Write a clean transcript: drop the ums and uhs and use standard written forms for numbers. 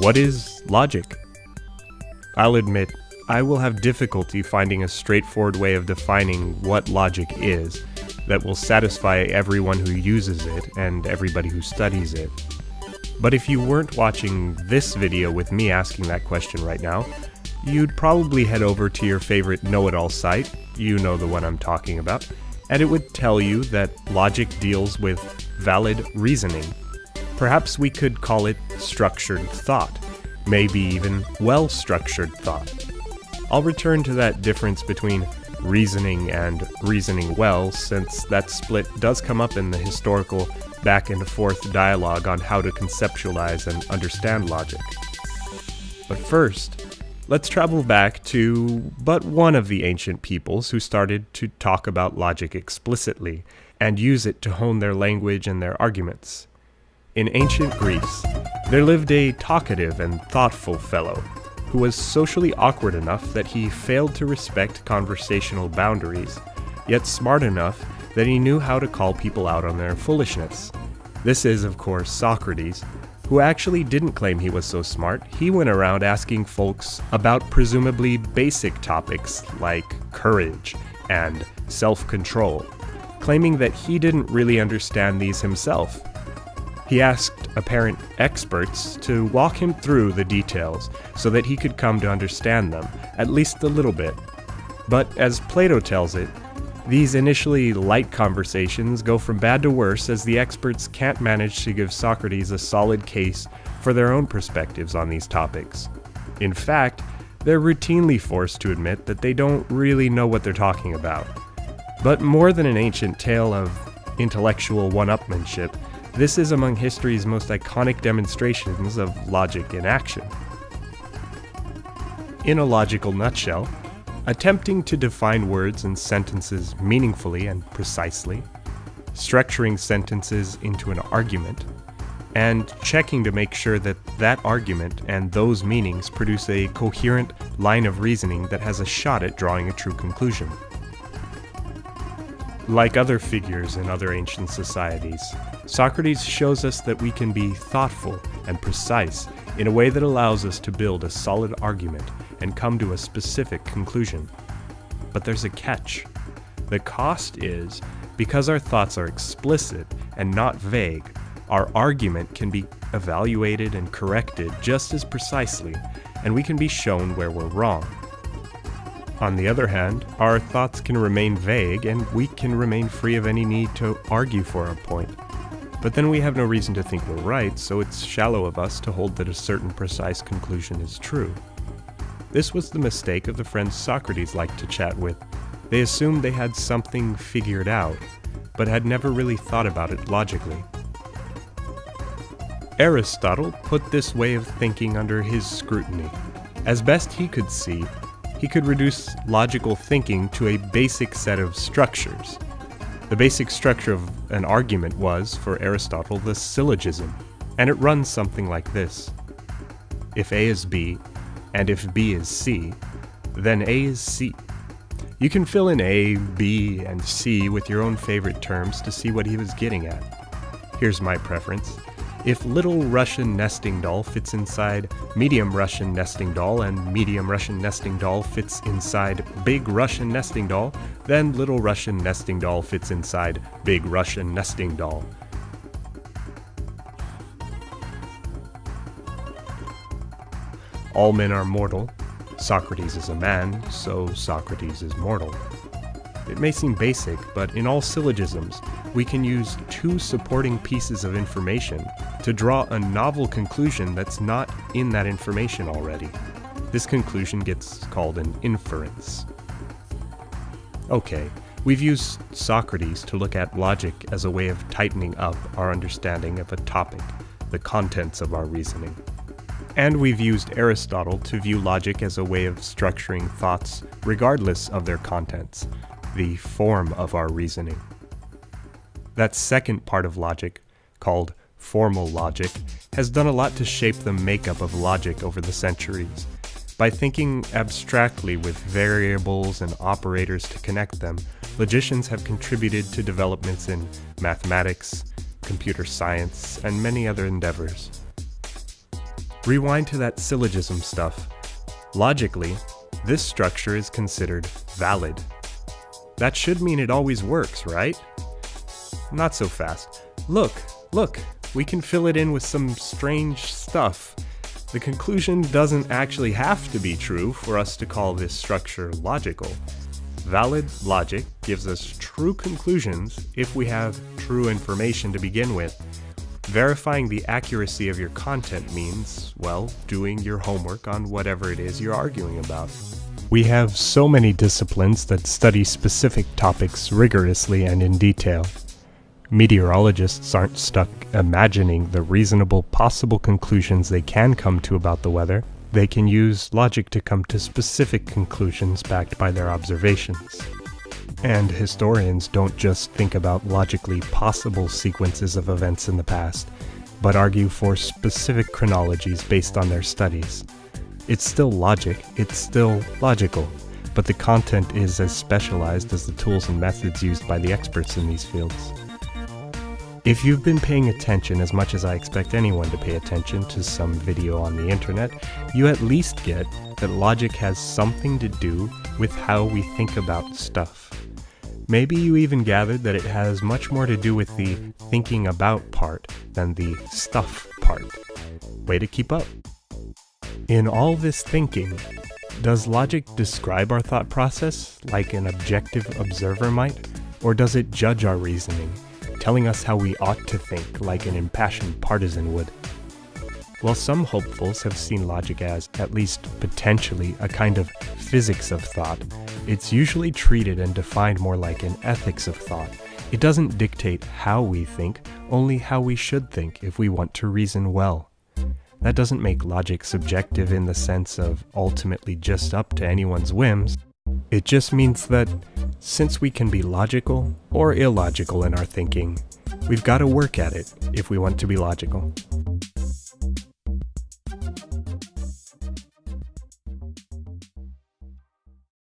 What is logic? I'll admit, I will have difficulty finding a straightforward way of defining what logic is that will satisfy everyone who uses it and everybody who studies it. But if you weren't watching this video with me asking that question right now, you'd probably head over to your favorite know-it-all site, you know the one I'm talking about, and it would tell you that logic deals with valid reasoning. Perhaps we could call it structured thought, maybe even well-structured thought. I'll return to that difference between reasoning and reasoning well, since that split does come up in the historical back and forth dialogue on how to conceptualize and understand logic. But first, let's travel back to but one of the ancient peoples who started to talk about logic explicitly and use it to hone their language and their arguments. In ancient Greece, there lived a talkative and thoughtful fellow who was socially awkward enough that he failed to respect conversational boundaries, yet smart enough that he knew how to call people out on their foolishness. This is, of course, Socrates, who actually didn't claim he was so smart. He went around asking folks about presumably basic topics like courage and self-control, claiming that he didn't really understand these himself. He asked apparent experts to walk him through the details so that he could come to understand them, at least a little bit. But as Plato tells it, these initially light conversations go from bad to worse as the experts can't manage to give Socrates a solid case for their own perspectives on these topics. In fact, they're routinely forced to admit that they don't really know what they're talking about. But more than an ancient tale of intellectual one-upmanship, this is among history's most iconic demonstrations of logic in action. In a logical nutshell, attempting to define words and sentences meaningfully and precisely, structuring sentences into an argument, and checking to make sure that that argument and those meanings produce a coherent line of reasoning that has a shot at drawing a true conclusion. Like other figures in other ancient societies, Socrates shows us that we can be thoughtful and precise in a way that allows us to build a solid argument and come to a specific conclusion. But there's a catch. The cost is, because our thoughts are explicit and not vague, our argument can be evaluated and corrected just as precisely, and we can be shown where we're wrong. On the other hand, our thoughts can remain vague and we can remain free of any need to argue for a point. But then we have no reason to think we're right, so it's shallow of us to hold that a certain precise conclusion is true. This was the mistake of the friends Socrates liked to chat with. They assumed they had something figured out, but had never really thought about it logically. Aristotle put this way of thinking under his scrutiny. As best he could see, he could reduce logical thinking to a basic set of structures. The basic structure of an argument was, for Aristotle, the syllogism, and it runs something like this. If A is B, and if B is C, then A is C. You can fill in A, B, and C with your own favorite terms to see what he was getting at. Here's my preference. If Little Russian Nesting Doll fits inside Medium Russian Nesting Doll and Medium Russian Nesting Doll fits inside Big Russian Nesting Doll, then Little Russian Nesting Doll fits inside Big Russian Nesting Doll. All men are mortal. Socrates is a man, so Socrates is mortal. It may seem basic, but in all syllogisms, we can use two supporting pieces of information to draw a novel conclusion that's not in that information already. This conclusion gets called an inference. Okay, we've used Socrates to look at logic as a way of tightening up our understanding of a topic, the contents of our reasoning. And we've used Aristotle to view logic as a way of structuring thoughts regardless of their contents, the form of our reasoning. That second part of logic, called formal logic, has done a lot to shape the makeup of logic over the centuries. By thinking abstractly with variables and operators to connect them, logicians have contributed to developments in mathematics, computer science, and many other endeavors. Rewind to that syllogism stuff. Logically, this structure is considered valid. That should mean it always works, right? Not so fast. Look, we can fill it in with some strange stuff. The conclusion doesn't actually have to be true for us to call this structure logical. Valid logic gives us true conclusions if we have true information to begin with. Verifying the accuracy of your content means, well, doing your homework on whatever it is you're arguing about. We have so many disciplines that study specific topics rigorously and in detail. Meteorologists aren't stuck imagining the reasonable possible conclusions they can come to about the weather. They can use logic to come to specific conclusions backed by their observations. And historians don't just think about logically possible sequences of events in the past, but argue for specific chronologies based on their studies. It's still logic, it's still logical, but the content is as specialized as the tools and methods used by the experts in these fields. If you've been paying attention as much as I expect anyone to pay attention to some video on the internet, you at least get that logic has something to do with how we think about stuff. Maybe you even gathered that it has much more to do with the thinking about part than the stuff part. Way to keep up. In all this thinking, does logic describe our thought process like an objective observer might, or does it judge our reasoning, telling us how we ought to think like an impassioned partisan would? While some hopefuls have seen logic as, at least potentially, a kind of physics of thought, it's usually treated and defined more like an ethics of thought. It doesn't dictate how we think, only how we should think if we want to reason well. That doesn't make logic subjective in the sense of ultimately just up to anyone's whims. It just means that, since we can be logical or illogical in our thinking, we've got to work at it if we want to be logical.